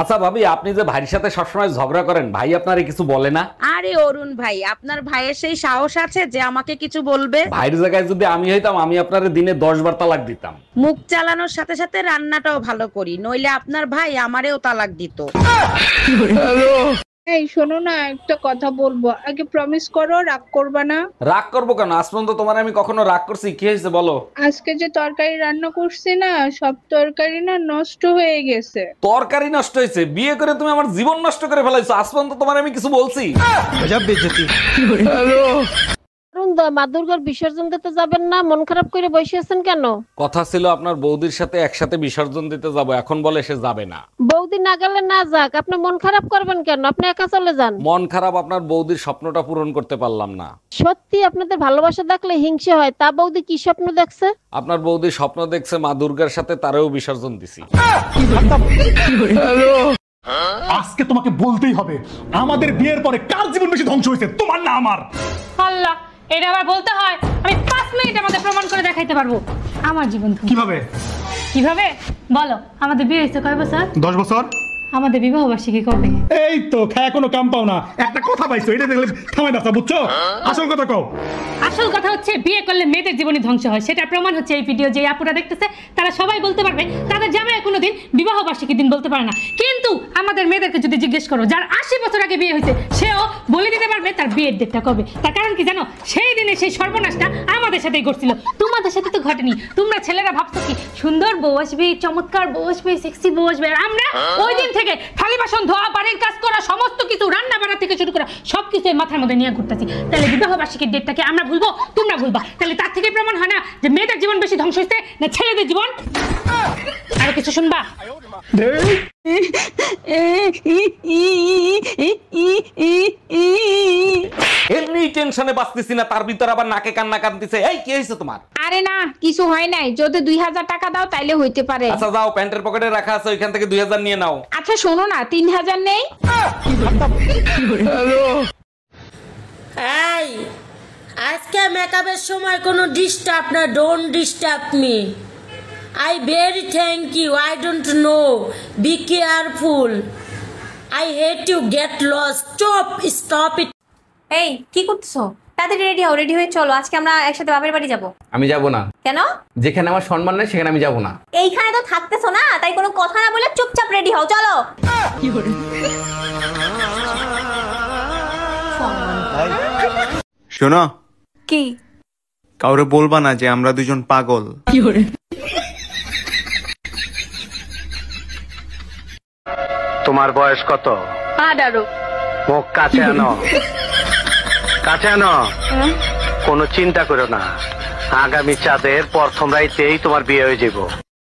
আচ্ছা ভাবি, আপনি যে ভাইয়ের সাথে সবসময় ঝগড়া করেন, ভাই আপনারে কিছু বলে না? আরে অরুণ ভাই, আপনার ভাইয়ের সেই সাহস আছে যে আমাকে কিছু বলবে? ভাইয়ের জায়গায় যদি আমি হইতাম, আমি আপনারে দিনে 10 বার তালাক দিতাম। মুখ চালানোর সাথে সাথে রান্নাটাও ভালো করি, নইলে আপনার ভাই আমারেও তালাক দিত। এই শোনো না, একটা কথা বলবো, আগে প্রমিস করো রাগ করবা না। রাগ করবো কেন? আজ পর্যন্ত তোমার আমি কখনো রাগ করছি? কি হয়েছে বলো? আজকে যে তরকারি রান্না করছি না, সব তরকারি না নষ্ট হয়ে গেছে। তরকারি নষ্ট হয়েছে? বিয়ে করে তুমি আমার জীবন নষ্ট করে ফেলাইছো। আজ পর্যন্ত তোমার আমি কিছু বলছি? মা দুর্গার বিসর্জন দিতে যাবেন না, মন খারাপ করে বসে আছেন কেন? কথা ছিল আপনার বৌদির সাথে একসাথে বিসর্জন দিতে যাব, এখন বলে সে যাবে না। বৌদি না গেলে না যাক, আপনি মন খারাপ করবেন কেন? আপনি একা চলে যান। মন খারাপ আপনার বৌদির স্বপ্নটা পূরণ করতে পারলাম না। সত্যি আপনাদের ভালোবাসা দেখলে হিংসে হয়। তা বৌদি কি স্বপ্ন দেখছে? আপনার বৌদি স্বপ্ন দেখছে মা দুর্গার সাথে তারেও বিসর্জন দিছি। আজকে তোমাকে বলতেই হবে, আমাদের বিয়ের পরে কার জীবন বেশি ধ্বংস হয়েছে, তোমার না আমার? আল্লাহ, এটা আবার বলতে হয়? আমি 5 মিনিটের মধ্যে প্রমাণ করে দেখাইতে পারবো আমার জীবন। কিভাবে? কিভাবে বলো? আমাদের বিয়ে হয়েছে কয় বছর? 10 বছর। আমাদের বিবাহ বার্ষিকী কবে? এই তো খায় কোনো কাম পাও না, একটা কথা পাইছো, এটা দেখলে থামাই না, বুঝছো? আসল কথা কও। আসল কথা হচ্ছে, বিয়ে করলে মেয়েদের জীবনই ধ্বংস হয়। সেটা প্রমাণ হচ্ছে এই ভিডিও। যে আপুরা দেখতেছে তারা সবাই বলতে পারবে তাদের জামাই কোনোদিন বিবাহ বার্ষিকীর দিন বলতে পারে না। কিন্তু আমাদের মেয়েদেরকে যদি জিজ্ঞেস করো, যার 80 বছর আগে বিয়ে হয়েছে, সেও বলে দিতে পারবে তার বিয়ের ডেটটা কবে। তার কারণ কি জানো? সেই দিনে সেই সর্বনাশটা আমাদের সাথেই ঘটছিল, তোমাদের সাথে তো ঘটেনি। তোমরা ছেলেরা ভাবছো কি সুন্দর বউ আসবে, চমৎকার বউ আসবে, সেক্সি বউ আসবে, আর আমরা ওই দিন থেকে থালি বাসন ধোয়া, বাড়ির কাজ করা, সমস্ত কিছু রান্না বান্না থেকে শুরু করা সবকিছু মাথার মধ্যে নিয়ে ঘুরতেছি। তাহলে বিবাহ বার্ষিকীর ডেটটাকে আমরা ভুলবো, তোমরা ভুলবা? তাহলে তার থেকে প্রমাণ হয় না যে মেয়েদের জীবন বেশি ধ্বংস হচ্ছে না ছেলেদের জীবন? আরো কিছু শুনবা? এমনি টেনশনে বাঁচতেছি না, তার ভিতর আবার নাকে কান্না কাঁদতেছে। এই কি হয়েছে তোমার? আরে না, কিছু হয় নাই। যদি 2000 টাকা দাও তাইলে হইতে পারে। আচ্ছা যাও, প্যান্টের পকেটে রাখা আছে, ওইখান থেকে 2000 নিয়ে নাও। আচ্ছা শোনো না, 3000 নেই? এই আজকে মেকআপের সময় কোনো ডিস্টার্ব না, don't disturb me. I very thank you, I don't know, be careful, I hate you, get lost, stop it. এই কি করতেছো? তাড়াতাড়ি রেডি হও, রেডি হয়ে চলো, আজকে আমরা একসাথে বাপের বাড়ি যাব। আমি যাব না। কেন? যেখানে আমার সম্মান নেই সেখানে আমি যাব না। এইখানে তো থাকতেছো না, তাই কোনো কথা না বলে চুপচাপ রেডি হও, চলো। শোনো, কি? কাউরে বলবা না যে আমরা দুজন পাগল। তোমার বয়স কত? 18। মুখ কাছে আনো, কাছে আনো। কোনো চিন্তা করো না, আগামী চাঁদের প্রথম রাইতেই তোমার বিয়ে হয়ে যাবো।